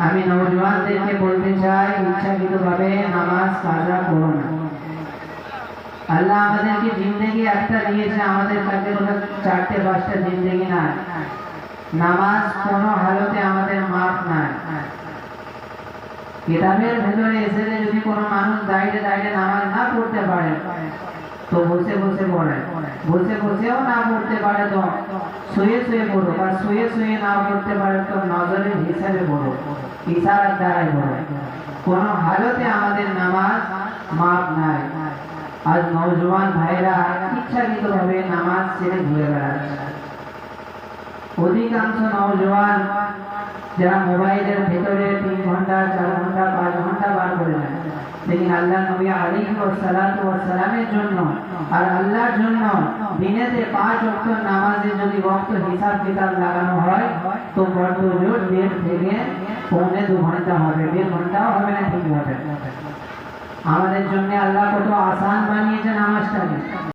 আমি নওজওয়ানদেরকে বলতে চাই, ইচ্ছাকৃতভাবে নামাজ কাজা করো না। আল্লাহ আমাদেরকে জিন্দেগি একটা দিয়েছে, আমাদের কাছে কোনো 4-5টা জিন্দেগি না। নামাজ কোনো হালতে আমাদের মাফ নাই। কিতাবের ভেতরে এসেছে যদি কোনো মানুষ দাঁড়িয়ে দাঁড়িয়ে নামাজ না পড়তে পারে তো বসে বসে পড়ে, বসে বসেও না পড়তে পারে তো শুয়ে শুয়ে পড়ো, আর শুয়ে শুয়ে না পড়তে পারে তো নজরের হিসাবে পড়ো, ইশারার দ্বারাই পড়ো। কোনো হালতে আমাদের নামাজ মাফ নাই। আজ নওজওয়ান ভাইরা ইচ্ছাকৃতভাবে নামাজ ছেড়ে ঘুরে বেড়াচ্ছে। অধিকাংশ নওজওয়ান যারা মোবাইলের ভেতরে 3 ঘন্টা 4 ঘন্টা 5 ঘন্টা বার করে দেয়, लेकिन আল্লাহ নবী আলাইহি ওয়াসাল্লাতু ওয়াসালামের জন্য আর আল্লাহর জন্য দিনেতে 5 ওয়াক্ত নামাজে যদি ওয়াক্ত হিসাব কিতাব লাগানো হয় তো বড় জোর 1.5 থেকে 2.25 ঘন্টা হবে, 1.5 ঘন্টাও হবে না, ঠিক হবে। আমাদের জন্য আল্লাহ কত আসান বানিয়েছে নামাজটাকে।